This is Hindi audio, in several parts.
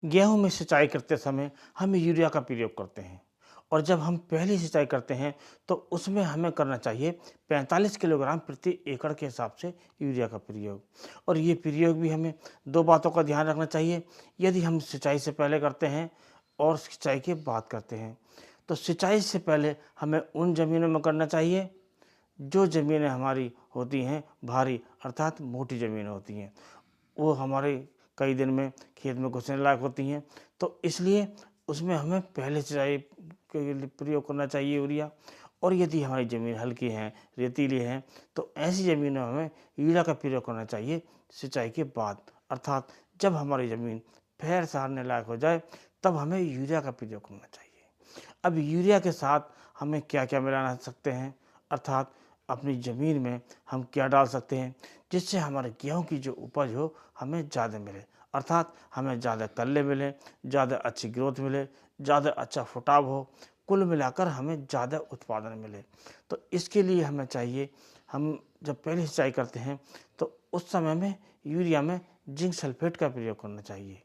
गेहूँ में सिंचाई करते समय हम यूरिया का प्रयोग करते हैं और जब हम पहली सिंचाई करते हैं तो उसमें हमें करना चाहिए 45 किलोग्राम प्रति एकड़ के हिसाब से यूरिया का प्रयोग। और ये प्रयोग भी हमें दो बातों का ध्यान रखना चाहिए। यदि हम सिंचाई से पहले करते हैं और सिंचाई के बाद करते हैं तो सिंचाई से पहले हमें उन ज़मीनों में करना चाहिए जो ज़मीनें हमारी होती हैं भारी, अर्थात मोटी ज़मीन होती हैं। वो हमारे कई दिन में खेत में घुसने लायक होती हैं, तो इसलिए उसमें हमें पहले सिंचाई के लिए प्रयोग करना चाहिए यूरिया। और यदि हमारी ज़मीन हल्की है, रेतीली है, तो ऐसी ज़मीनों में हमें यूरिया का प्रयोग करना चाहिए सिंचाई के बाद, अर्थात जब हमारी ज़मीन पैर सहारने लायक हो जाए तब हमें यूरिया का प्रयोग करना चाहिए। अब यूरिया के साथ हमें क्या क्या मिलाना सकते हैं, अर्थात अपनी ज़मीन में हम क्या डाल सकते हैं जिससे हमारे गेहूं की जो उपज हो हमें ज़्यादा मिले, अर्थात हमें ज़्यादा कल्ले मिले, ज़्यादा अच्छी ग्रोथ मिले, ज़्यादा अच्छा फुटाव हो, कुल मिलाकर हमें ज़्यादा उत्पादन मिले। तो इसके लिए हमें चाहिए, हम जब पहली सिंचाई करते हैं तो उस समय में यूरिया में जिंक सल्फेट का प्रयोग करना चाहिए।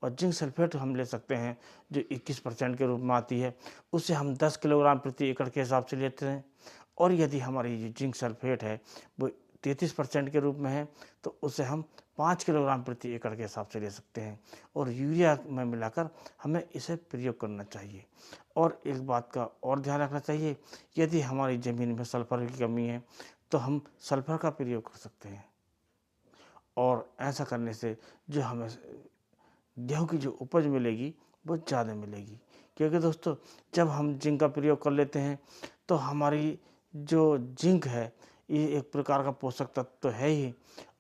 और जिंक सल्फेट हम ले सकते हैं जो 21% के रूप में आती है, उसे हम 10 किलोग्राम प्रति एकड़ के हिसाब से लेते हैं। और यदि हमारी जो जिंक सल्फेट है वो 33% के रूप में है तो उसे हम 5 किलोग्राम प्रति एकड़ के हिसाब से ले सकते हैं और यूरिया में मिलाकर हमें इसे प्रयोग करना चाहिए। और एक बात का और ध्यान रखना चाहिए, यदि हमारी ज़मीन में सल्फर की कमी है तो हम सल्फर का प्रयोग कर सकते हैं और ऐसा करने से जो हमें गेहूँ की जो उपज मिलेगी वो ज़्यादा मिलेगी। क्योंकि दोस्तों जब हम जिंक का प्रयोग कर लेते हैं तो हमारी जो जिंक है ये एक प्रकार का पोषक तत्व तो है ही,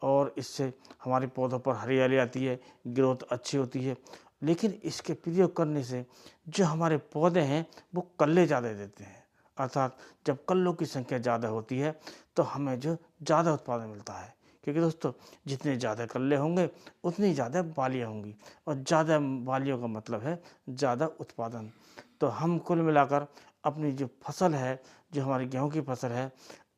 और इससे हमारे पौधों पर हरियाली आती है, ग्रोथ अच्छी होती है। लेकिन इसके प्रयोग करने से जो हमारे पौधे हैं वो कल्ले ज़्यादा देते हैं, अर्थात जब कल्लों की संख्या ज़्यादा होती है तो हमें जो ज़्यादा उत्पादन मिलता है। क्योंकि दोस्तों जितने ज़्यादा कल्ले होंगे उतनी ज़्यादा बालियाँ होंगी और ज़्यादा बालियों का मतलब है ज़्यादा उत्पादन। तो हम कुल मिलाकर अपनी जो फसल है, जो हमारी गेहूं की फसल है,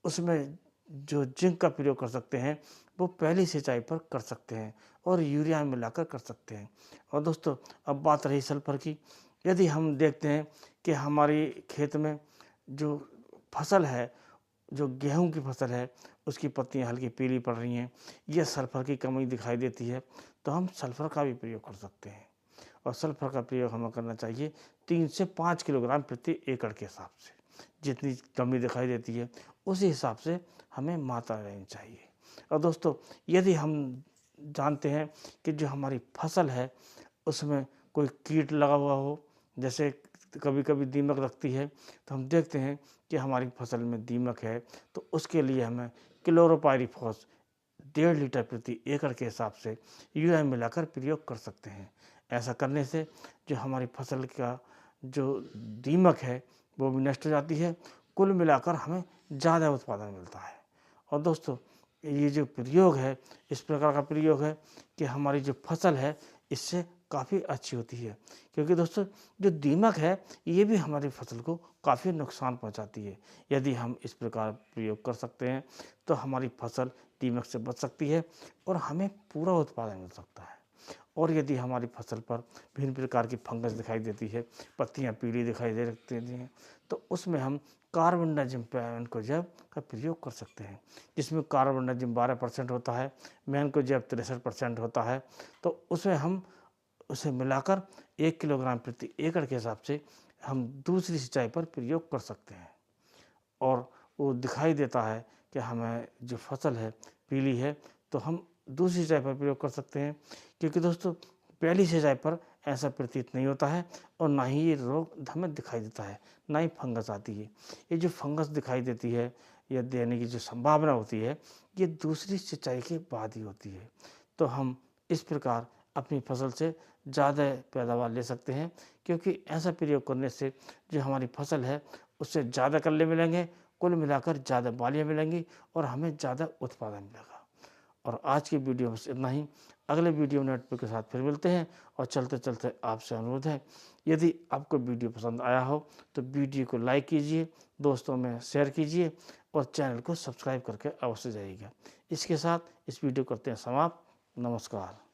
उसमें जो जिंक का प्रयोग कर सकते हैं वो पहली सिंचाई पर कर सकते हैं और यूरिया में मिलाकर कर सकते हैं। और दोस्तों अब बात रही सल्फर की। यदि हम देखते हैं कि हमारी खेत में जो फसल है, जो गेहूं की फसल है, उसकी पत्तियां हल्की पीली पड़ रही हैं, यह सल्फर की कमी दिखाई देती है, तो हम सल्फर का भी प्रयोग कर सकते हैं। और सल्फर का प्रयोग हमें करना चाहिए 3 से 5 किलोग्राम प्रति एकड़ के हिसाब से। जितनी कमी दिखाई देती है उसी हिसाब से हमें मात्रा लेनी चाहिए। और दोस्तों यदि हम जानते हैं कि जो हमारी फसल है उसमें कोई कीट लगा हुआ हो, जैसे कभी कभी दीमक लगती है, तो हम देखते हैं कि हमारी फसल में दीमक है तो उसके लिए हमें क्लोरोपाइरीफॉस 1.5 लीटर प्रति एकड़ के हिसाब से यूरिया मिलाकर प्रयोग कर सकते हैं। ऐसा करने से जो हमारी फसल का जो दीमक है वो भी नष्ट हो जाती है, कुल मिलाकर हमें ज़्यादा उत्पादन मिलता है। और दोस्तों ये जो प्रयोग है, इस प्रकार का प्रयोग है कि हमारी जो फसल है इससे काफ़ी अच्छी होती है। क्योंकि दोस्तों जो दीमक है ये भी हमारी फसल को काफ़ी नुकसान पहुंचाती है। यदि हम इस प्रकार प्रयोग कर सकते हैं तो हमारी फसल दीमक से बच सकती है और हमें पूरा उत्पादन मिल सकता है। और यदि हमारी फसल पर भिन्न प्रकार की फंगस दिखाई देती है, पत्तियां पीली दिखाई दे देती हैं, तो उसमें हम कार्बनडाजिम मैंकोजेब का प्रयोग कर सकते हैं, जिसमें कार्बनडाजिम 12% होता है, मैंकोजेब 63% होता है। तो उसमें हम उसे मिलाकर 1 किलोग्राम प्रति एकड़ के हिसाब से हम दूसरी सिंचाई पर प्रयोग कर सकते हैं। और वो दिखाई देता है कि हमें जो फसल है पीली है तो हम दूसरी सिंचाई पर प्रयोग कर सकते हैं। क्योंकि दोस्तों पहली सिंचाई पर ऐसा प्रतीत नहीं होता है और ना ही ये रोग हमें दिखाई देता है, ना ही फंगस आती है। ये जो फंगस दिखाई देती है या देने की जो संभावना होती है ये दूसरी सिंचाई के बाद ही होती है। तो हम इस प्रकार अपनी फसल से ज़्यादा पैदावार ले सकते हैं, क्योंकि ऐसा प्रयोग करने से जो हमारी फसल है उससे ज़्यादा कल्ले मिलेंगे, कुल मिलाकर ज़्यादा बालियाँ मिलेंगी और हमें ज़्यादा उत्पादन मिलेगा। और आज की वीडियो में बस इतना ही। अगले वीडियो नेटवर्क के साथ फिर मिलते हैं। और चलते चलते आपसे अनुरोध है, यदि आपको वीडियो पसंद आया हो तो वीडियो को लाइक कीजिए, दोस्तों में शेयर कीजिए और चैनल को सब्सक्राइब करके अवश्य जाइएगा। इसके साथ इस वीडियो करते हैं समाप्त। नमस्कार।